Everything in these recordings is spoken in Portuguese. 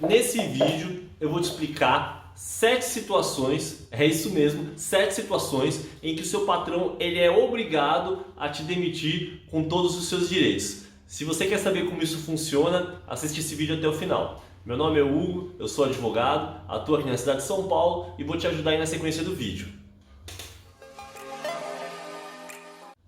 Nesse vídeo eu vou te explicar 7 situações, é isso mesmo, 7 situações em que o seu patrão ele é obrigado a te demitir com todos os seus direitos. Se você quer saber como isso funciona, assiste esse vídeo até o final. Meu nome é Hugo, eu sou advogado, atuo aqui na cidade de São Paulo e vou te ajudar aí na sequência do vídeo.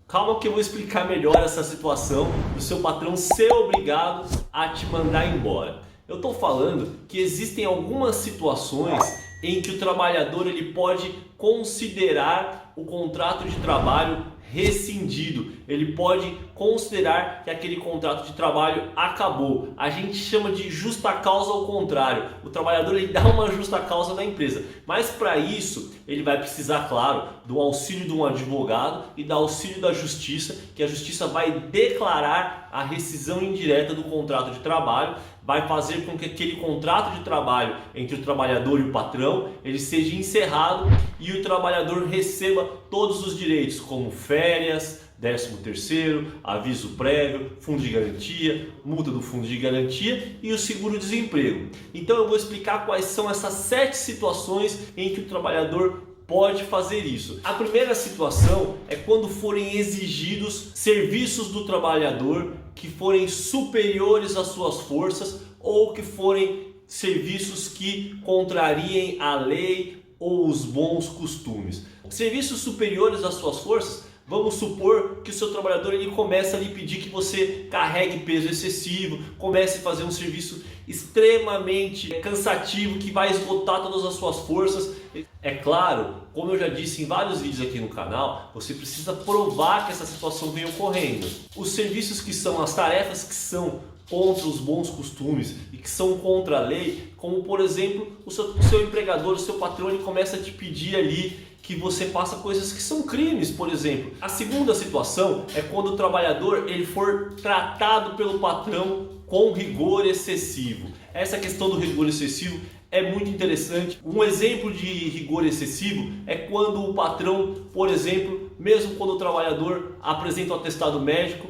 Calma que eu vou explicar melhor essa situação do seu patrão ser obrigado a te mandar embora. Eu estou falando que existem algumas situações em que o trabalhador ele pode considerar o contrato de trabalho rescindido. Ele pode considerar que aquele contrato de trabalho acabou. A gente chama de justa causa ao contrário. O trabalhador ele dá uma justa causa na empresa, mas para isso ele vai precisar, claro, do auxílio de um advogado e do auxílio da justiça, que a justiça vai declarar a rescisão indireta do contrato de trabalho, vai fazer com que aquele contrato de trabalho entre o trabalhador e o patrão ele seja encerrado e o trabalhador receba todos os direitos, como férias, 13º, aviso prévio, fundo de garantia, multa do fundo de garantia e o seguro-desemprego. Então eu vou explicar quais são essas 7 situações em que o trabalhador pode fazer isso. A primeira situação é quando forem exigidos serviços do trabalhador que forem superiores às suas forças ou que forem serviços que contrariem a lei ou os bons costumes. Serviços superiores às suas forças, vamos supor que o seu trabalhador ele começa a lhe pedir que você carregue peso excessivo, comece a fazer um serviço extremamente cansativo que vai esgotar todas as suas forças. É claro, como eu já disse em vários vídeos aqui no canal, você precisa provar que essa situação vem ocorrendo. Os serviços que são, as tarefas que são contra os bons costumes e que são contra a lei, como por exemplo o seu empregador, o seu patrão, ele começa a te pedir ali que você faça coisas que são crimes, por exemplo. A segunda situação é quando o trabalhador ele for tratado pelo patrão com rigor excessivo. Essa questão do rigor excessivo é muito interessante. Um exemplo de rigor excessivo é quando o patrão, por exemplo, mesmo quando o trabalhador apresenta o atestado médico,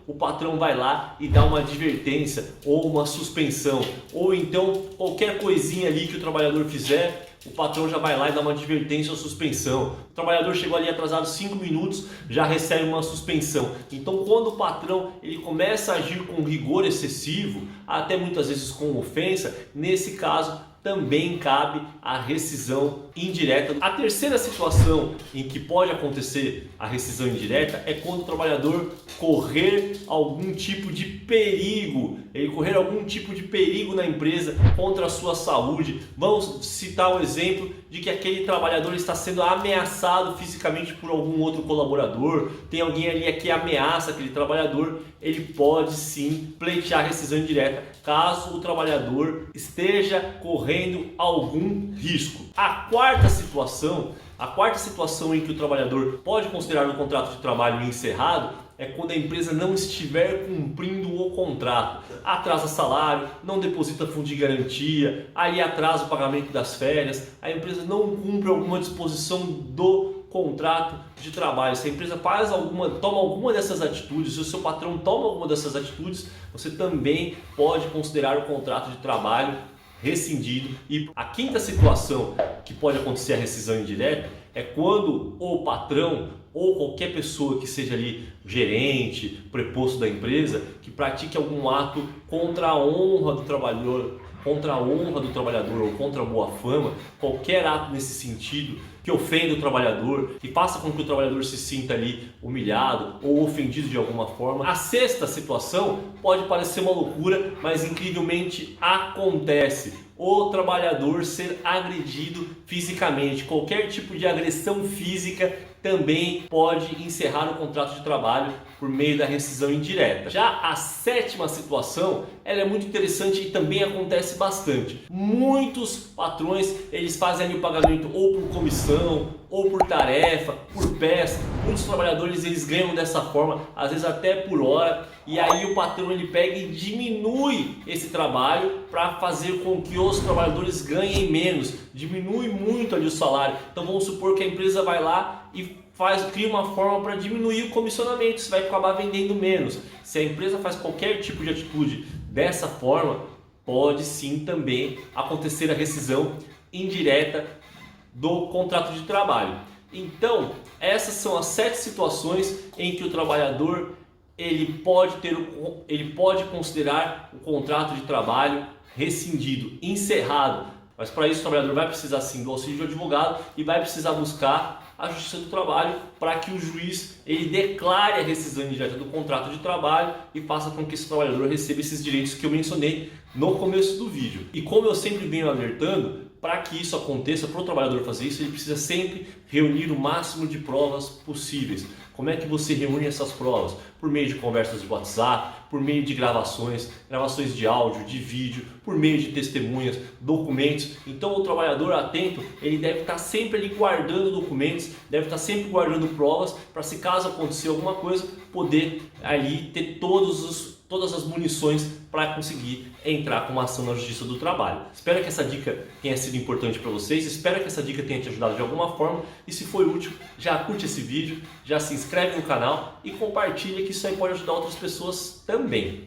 o patrão vai lá e dá uma advertência ou uma suspensão, ou então qualquer coisinha ali que o trabalhador fizer, o patrão já vai lá e dá uma advertência ou suspensão. O trabalhador chegou ali atrasado 5 minutos, já recebe uma suspensão. Então quando o patrão ele começa a agir com rigor excessivo, até muitas vezes com ofensa, nesse caso também cabe a rescisão indireta. A terceira situação em que pode acontecer a rescisão indireta é quando o trabalhador correr algum tipo de perigo, na empresa contra a sua saúde. Vamos citar o exemplo de que aquele trabalhador está sendo ameaçado fisicamente por algum outro colaborador, tem alguém ali que ameaça aquele trabalhador, ele pode sim pleitear rescisão indireta caso o trabalhador esteja correndo algum risco. A quarta situação em que o trabalhador pode considerar o contrato de trabalho encerrado é quando a empresa não estiver cumprindo o contrato, atrasa salário, não deposita fundo de garantia, aí atrasa o pagamento das férias, a empresa não cumpre alguma disposição do contrato de trabalho. Se a empresa toma alguma dessas atitudes, se o seu patrão toma alguma dessas atitudes, você também pode considerar o contrato de trabalho rescindido. E a quinta situação que pode acontecer a rescisão indireta é quando o patrão ou qualquer pessoa que seja ali gerente, preposto da empresa, que pratique algum ato contra a honra do trabalhador, ou contra a boa fama, qualquer ato nesse sentido que ofenda o trabalhador, que faça com que o trabalhador se sinta ali humilhado ou ofendido de alguma forma. A sexta situação pode parecer uma loucura, mas incrivelmente acontece. O trabalhador ser agredido fisicamente, qualquer tipo de agressão física também pode encerrar o contrato de trabalho por meio da rescisão indireta. Já a sétima situação, ela é muito interessante e também acontece bastante. Muitos patrões, eles fazem ali o pagamento ou por comissão, ou por tarefa, por peça. Muitos trabalhadores eles ganham dessa forma, às vezes até por hora, e aí o patrão ele pega e diminui esse trabalho para fazer com que os trabalhadores ganhem menos, diminui muito ali o salário. Então vamos supor que a empresa vai lá e cria uma forma para diminuir o comissionamento, você vai acabar vendendo menos. Se a empresa faz qualquer tipo de atitude Dessa forma, pode sim também acontecer a rescisão indireta do contrato de trabalho. Então, essas são as 7 situações em que o trabalhador ele pode considerar o contrato de trabalho rescindido, encerrado. Mas para isso o trabalhador vai precisar sim do auxílio de advogado e vai precisar buscar a Justiça do Trabalho para que o juiz ele declare a rescisão indireta do contrato de trabalho e faça com que esse trabalhador receba esses direitos que eu mencionei no começo do vídeo. E como eu sempre venho alertando, para que isso aconteça, para o trabalhador fazer isso, ele precisa sempre reunir o máximo de provas possíveis. Como é que você reúne essas provas? Por meio de conversas de WhatsApp, por meio de gravações de áudio, de vídeo, por meio de testemunhas, documentos. Então o trabalhador atento, ele deve estar sempre ali guardando documentos, deve estar sempre guardando provas, para se caso acontecer alguma coisa, poder ali ter todas as munições para conseguir entrar com uma ação na Justiça do Trabalho. Espero que essa dica tenha sido importante para vocês, espero que essa dica tenha te ajudado de alguma forma e se foi útil, já curte esse vídeo, já se inscreve no canal e compartilha que isso aí pode ajudar outras pessoas também.